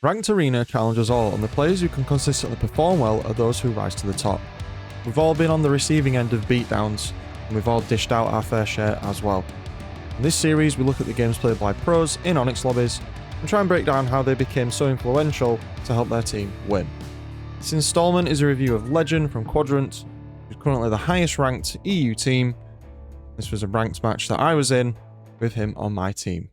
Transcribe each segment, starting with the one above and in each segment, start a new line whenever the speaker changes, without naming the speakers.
Ranked Arena challenges all, and the players who can consistently perform well are those who rise to the top. We've all been on the receiving end of beatdowns, and we've all dished out our fair share as well. In this series, we look at the games played by pros in Onyx lobbies, and try and break down how they became so influential to help their team win. This installment is a review of Legend from Quadrant, who's currently the highest ranked EU team. This was a ranked match that I was in, with him on my team.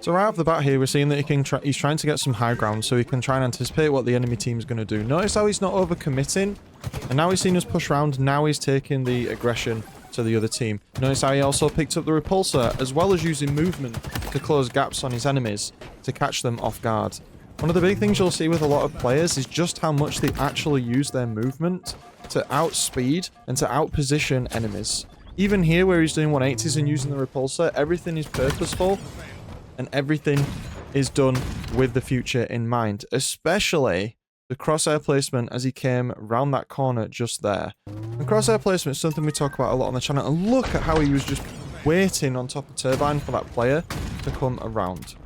So right off the bat here, we're seeing that he's trying to get some high ground so he can try and anticipate what the enemy team is going to do. Notice how he's not overcommitting, and now he's seen us push round, now he's taking the aggression to the other team. Notice how he also picked up the repulsor, as well as using movement to close gaps on his enemies, to catch them off guard. One of the big things you'll see with a lot of players is just how much they actually use their movement to outspeed and to outposition enemies. Even here where he's doing 180s and using the repulsor, everything is purposeful. And everything is done with the future in mind, especially the crosshair placement as he came round that corner just there. And crosshair placement is something we talk about a lot on the channel, and look at how he was just waiting on top of Turbine for that player to come around.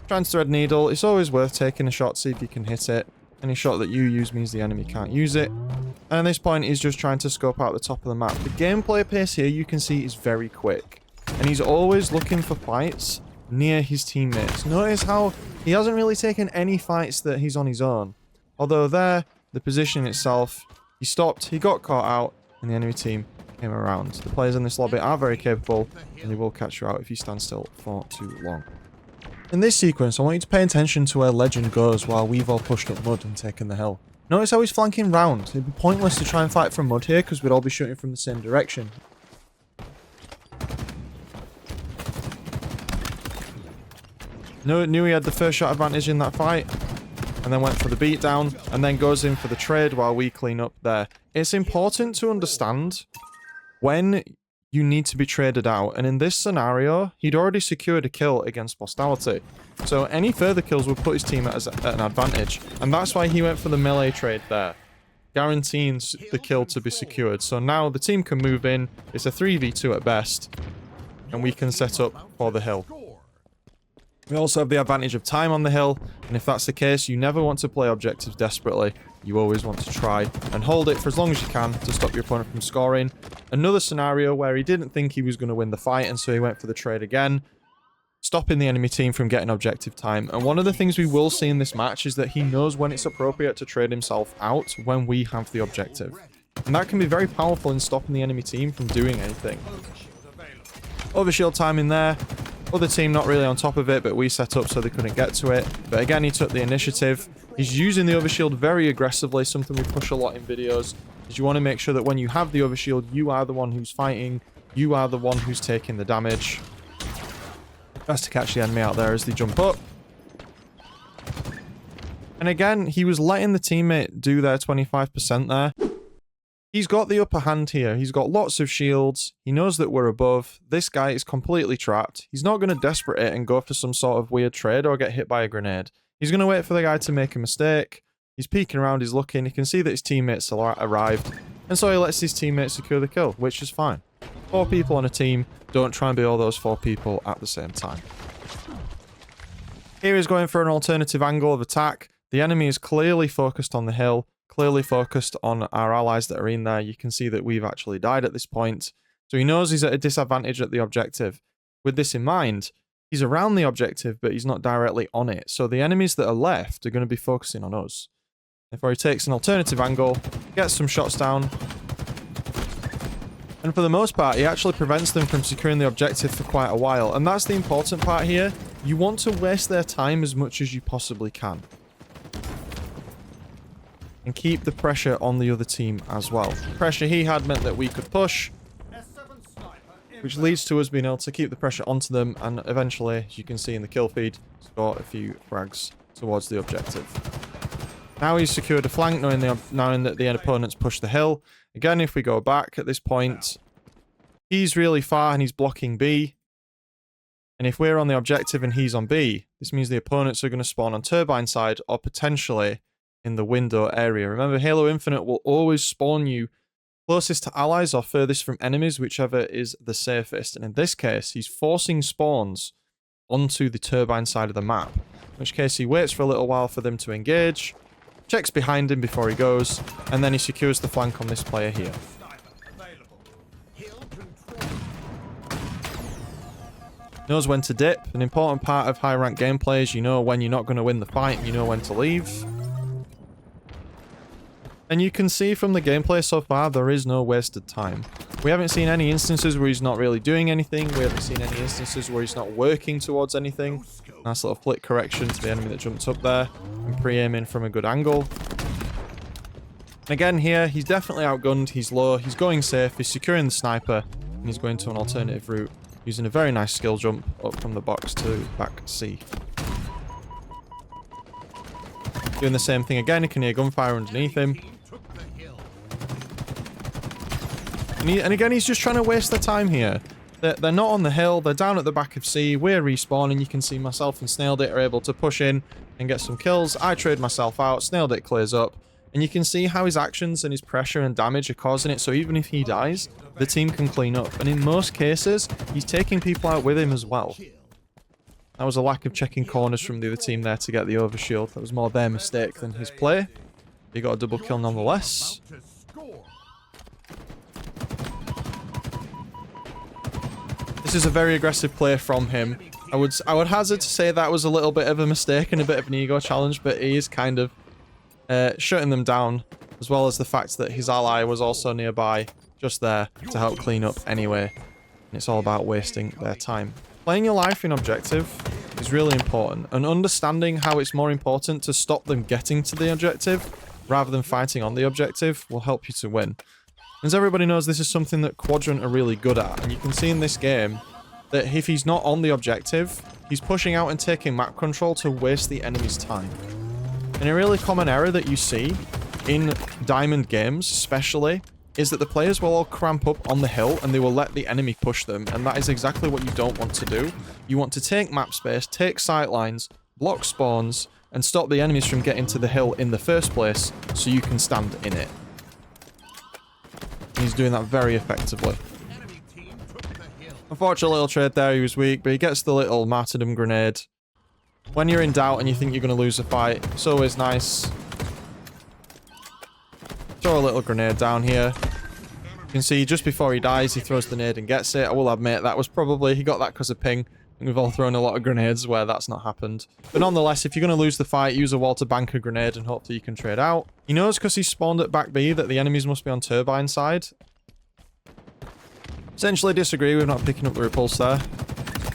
Trying to thread needle, it's always worth taking a shot, see if you can hit it. Any shot that you use means the enemy can't use it. And at this point, he's just trying to scope out the top of the map. The gameplay pace here, you can see, is very quick. And he's always looking for fights near his teammates. Notice how he hasn't really taken any fights that he's on his own. Although there, the position itself, he stopped, he got caught out, and the enemy team came around. The players in this lobby are very capable, and they will catch you out if you stand still for too long. In this sequence, I want you to pay attention to where Legend goes while we've all pushed up mud and taken the hill. Notice how he's flanking round. It'd be pointless to try and fight from mud here, because we'd all be shooting from the same direction. Knew he had the first shot advantage in that fight, and then went for the beatdown, and then goes in for the trade while we clean up there. It's important to understand when you need to be traded out, and in this scenario, he'd already secured a kill against Postality. So any further kills would put his team at an advantage, and that's why he went for the melee trade there, guaranteeing the kill to be secured. So now the team can move in, it's a 3v2 at best, and we can set up for the hill. We also have the advantage of time on the hill, and if that's the case, you never want to play objectives desperately. You always want to try and hold it for as long as you can to stop your opponent from scoring. Another scenario where he didn't think he was going to win the fight, and so he went for the trade again, stopping the enemy team from getting objective time. And one of the things we will see in this match is that he knows when it's appropriate to trade himself out when we have the objective. And that can be very powerful in stopping the enemy team from doing anything. Overshield time in there. Other team not really on top of it, but we set up so they couldn't get to it. But again, he took the initiative. He's using the overshield very aggressively, something we push a lot in videos. Is you want to make sure that when you have the overshield, you are the one who's fighting. You are the one who's taking the damage. Best to catch the enemy out there as they jump up. And again, he was letting the teammate do their 25% there. He's got the upper hand here. He's got lots of shields. He knows that we're above. This guy is completely trapped. He's not going to desperate it and go for some sort of weird trade or get hit by a grenade. He's going to wait for the guy to make a mistake. He's peeking around, he's looking. He can see that his teammates arrived. And so he lets his teammates secure the kill, which is fine. 4 people on a team. Don't try and be all those 4 people at the same time. Here he's going for an alternative angle of attack. The enemy is clearly focused on the hill. Clearly focused on our allies that are in there. You can see that we've actually died at this point. So he knows he's at a disadvantage at the objective. With this in mind, he's around the objective, but he's not directly on it. So the enemies that are left are going to be focusing on us. Therefore, he takes an alternative angle, gets some shots down. And for the most part, he actually prevents them from securing the objective for quite a while. And that's the important part here. You want to waste their time as much as you possibly can. And keep the pressure on the other team as well. The pressure he had meant that we could push, which leads to us being able to keep the pressure onto them and eventually, as you can see in the kill feed, score a few frags towards the objective. Now he's secured a flank, knowing that the opponent's pushed the hill. Again, if we go back at this point, he's really far and he's blocking B. And if we're on the objective and he's on B, this means the opponents are going to spawn on Turbine side or potentially in the window area. Remember, Halo Infinite will always spawn you closest to allies or furthest from enemies, whichever is the safest. And in this case, he's forcing spawns onto the turbine side of the map. In which case, he waits for a little while for them to engage, checks behind him before he goes, and then he secures the flank on this player here. Knows when to dip. An important part of high rank gameplay is you know when you're not going to win the fight, and you know when to leave. And you can see from the gameplay so far, there is no wasted time. We haven't seen any instances where he's not really doing anything. We haven't seen any instances where he's not working towards anything. Nice little flick correction to the enemy that jumped up there. And pre-aiming from a good angle. And again here, he's definitely outgunned. He's low. He's going safe. He's securing the sniper. And he's going to an alternative route. Using a very nice skill jump up from the box to back C. Doing the same thing again. You can hear gunfire underneath him. And again, he's just trying to waste their time here. They're not on the hill. They're down at the back of C. We're respawning. You can see myself and Snailed It are able to push in and get some kills. I trade myself out. Snailed It clears up. And you can see how his actions and his pressure and damage are causing it. So even if he dies, the team can clean up. And in most cases, he's taking people out with him as well. That was a lack of checking corners from the other team there to get the overshield. That was more their mistake than his play. He got a double kill nonetheless. This is a very aggressive play from him. I would hazard to say that was a little bit of a mistake and a bit of an ego challenge, but he is kind of shutting them down, as well as the fact that his ally was also nearby, just there, to help clean up anyway. And it's all about wasting their time. Playing your life in objective is really important, and understanding how it's more important to stop them getting to the objective rather than fighting on the objective will help you to win. As everybody knows, this is something that Quadrant are really good at, and you can see in this game that if he's not on the objective, he's pushing out and taking map control to waste the enemy's time. And a really common error that you see in Diamond games, especially, is that the players will all cramp up on the hill and they will let the enemy push them, and that is exactly what you don't want to do. You want to take map space, take sight lines, block spawns, and stop the enemies from getting to the hill in the first place so you can stand in it. And he's doing that very effectively. Unfortunate little trade there, he was weak, but he gets the little martyrdom grenade. When you're in doubt and you think you're going to lose a fight, it's always nice. Throw a little grenade down here. You can see just before he dies, he throws the nade and gets it. I will admit, that was probably, he got that because of ping. And we've all thrown a lot of grenades where that's not happened. But nonetheless, if you're going to lose the fight, use a wall to bank a grenade and hopefully you can trade out. He knows because he spawned at back B that the enemies must be on turbine side. Essentially disagree with not picking up the repulse there.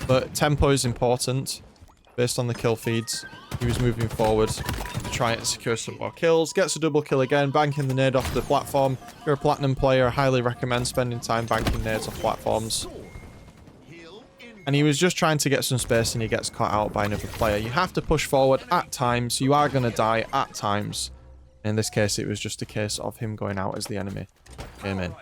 But tempo is important based on the kill feeds. He was moving forward to try and secure some more kills. Gets a double kill again, banking the nade off the platform. If you're a platinum player, I highly recommend spending time banking nades off platforms. And he was just trying to get some space and he gets caught out by another player. You have to push forward at times. You are going to die at times. In this case, it was just a case of him going out as the enemy came in.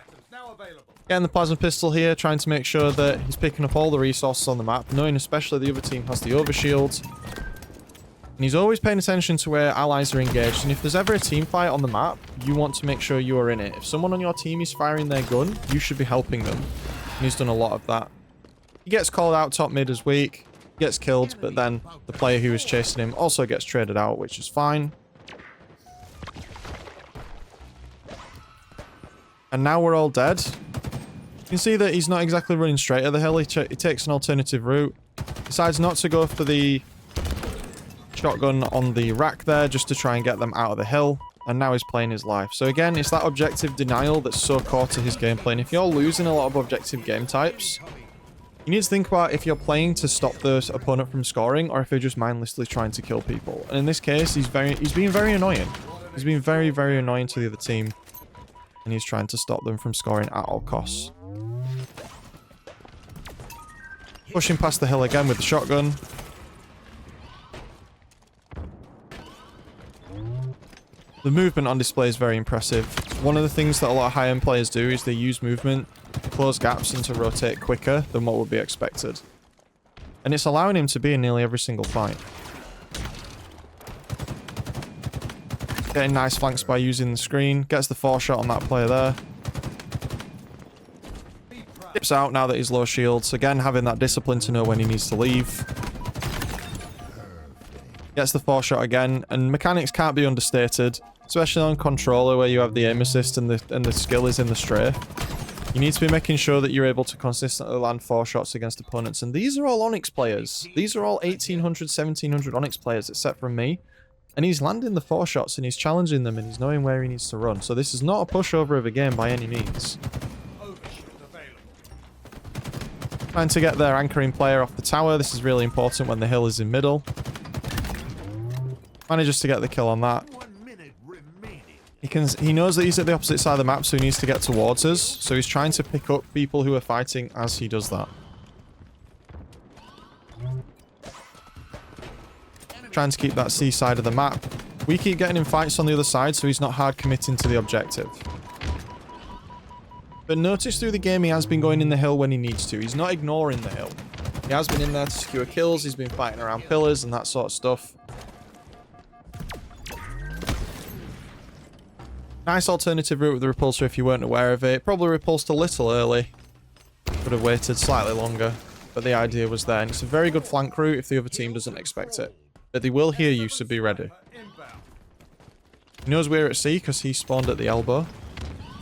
Getting the plasma pistol here, trying to make sure that he's picking up all the resources on the map, knowing especially the other team has the overshield. And he's always paying attention to where allies are engaged. And if there's ever a team fight on the map, you want to make sure you are in it. If someone on your team is firing their gun, you should be helping them. And he's done a lot of that. He gets called out top mid as weak, gets killed, but then the player who was chasing him also gets traded out, which is fine. And now we're all dead. You can see that he's not exactly running straight at the hill. He takes an alternative route. Decides not to go for the shotgun on the rack there, just to try and get them out of the hill. And now he's playing his life. So again, it's that objective denial that's so core to his gameplay. And if you're losing a lot of objective game types, you need to think about if you're playing to stop the opponent from scoring or if you're just mindlessly trying to kill people. And in this case, he's being very annoying. He's being very, very annoying to the other team. And he's trying to stop them from scoring at all costs. Pushing past the hill again with the shotgun. The movement on display is very impressive. One of the things that a lot of high-end players do is they use movement to close gaps and to rotate quicker than what would be expected. And it's allowing him to be in nearly every single fight. Getting nice flanks by using the screen. Gets the 4-shot on that player there. Dips out now that he's low shields. Again, having that discipline to know when he needs to leave. Gets the 4-shot again, and mechanics can't be understated, especially on controller where you have the aim assist and the skill is in the strafe. You need to be making sure that you're able to consistently land 4 shots against opponents, and these are all Onyx players. These are all 1800, 1700 Onyx players, except from me. And he's landing the 4 shots, and he's challenging them, and he's knowing where he needs to run. So this is not a pushover of a game by any means. Trying to get their anchoring player off the tower. This is really important when the hill is in middle. Manages to get the kill on that. He knows that he's at the opposite side of the map, so he needs to get towards us. So he's trying to pick up people who are fighting as he does that. Trying to keep that C side of the map. We keep getting in fights on the other side, so he's not hard committing to the objective. But notice through the game he has been going in the hill when he needs to. He's not ignoring the hill. He has been in there to secure kills. He's been fighting around pillars and that sort of stuff. Nice alternative route with the repulsor if you weren't aware of it. Probably repulsed a little early. Could have waited slightly longer. But the idea was there. And it's a very good flank route if the other team doesn't expect it. But they will hear you, so be ready. He knows we're at C because he spawned at the elbow.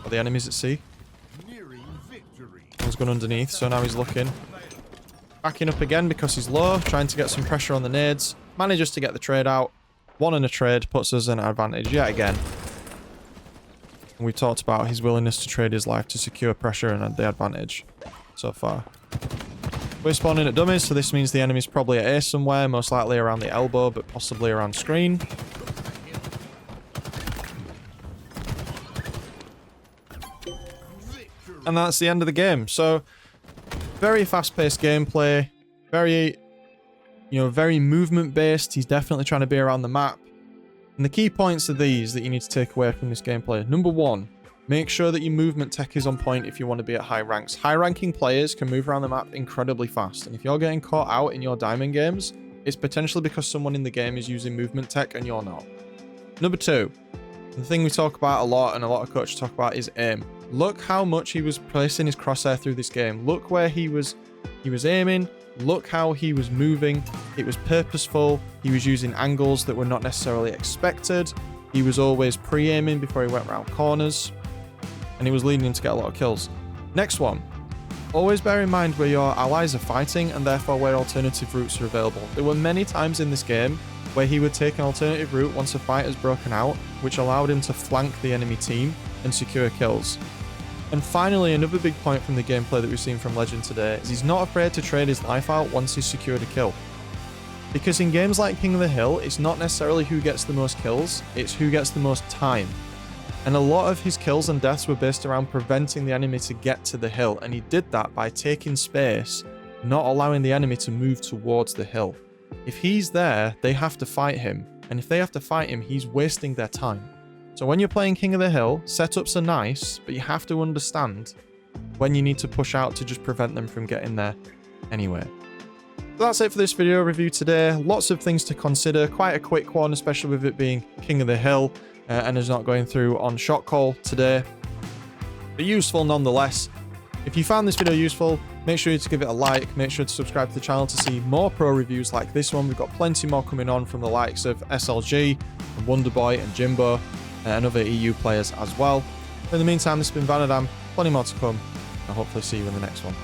Or the enemy's at C. One's gone underneath, so now he's looking. Backing up again because he's low. Trying to get some pressure on the nades. Manages to get the trade out. 1 in a trade puts us in an advantage yet again. And we talked about his willingness to trade his life to secure pressure and the advantage so far. We're spawning at dummies, so this means the enemy's probably at A somewhere, most likely around the elbow, but possibly around screen. And that's the end of the game. So, very fast-paced gameplay, very movement-based. He's definitely trying to be around the map. And the key points are these that you need to take away from this gameplay. Number 1, make sure that your movement tech is on point if you want to be at high ranks. High-ranking players can move around the map incredibly fast. And if you're getting caught out in your diamond games, it's potentially because someone in the game is using movement tech and you're not. Number 2, the thing we talk about a lot and a lot of coaches talk about is aim. Look how much he was placing his crosshair through this game. Look where he was aiming. Look how he was moving. It was purposeful. He was using angles that were not necessarily expected. He was always pre-aiming before he went around corners. And he was leading him to get a lot of kills. Next one. Always bear in mind where your allies are fighting and therefore where alternative routes are available. There were many times in this game where he would take an alternative route once a fight has broken out, which allowed him to flank the enemy team and secure kills. And finally, another big point from the gameplay that we've seen from Legend today is he's not afraid to trade his life out once he's secured a kill. Because in games like King of the Hill, it's not necessarily who gets the most kills, it's who gets the most time. And a lot of his kills and deaths were based around preventing the enemy to get to the hill, and he did that by taking space, not allowing the enemy to move towards the hill. If he's there, they have to fight him, and if they have to fight him, he's wasting their time. So when you're playing King of the Hill, setups are nice, but you have to understand when you need to push out to just prevent them from getting there anyway. So that's it for this video review today. Lots of things to consider. Quite a quick one, especially with it being King of the Hill and is not going through on shot call today. But useful nonetheless. If you found this video useful, make sure to give it a like. Make sure to subscribe to the channel to see more pro reviews like this one. We've got plenty more coming on from the likes of SLG, and Wonderboy and Jimbo, and other EU players as well. In the meantime, this has been Vanadam. Plenty more to come. I'll hopefully see you in the next one.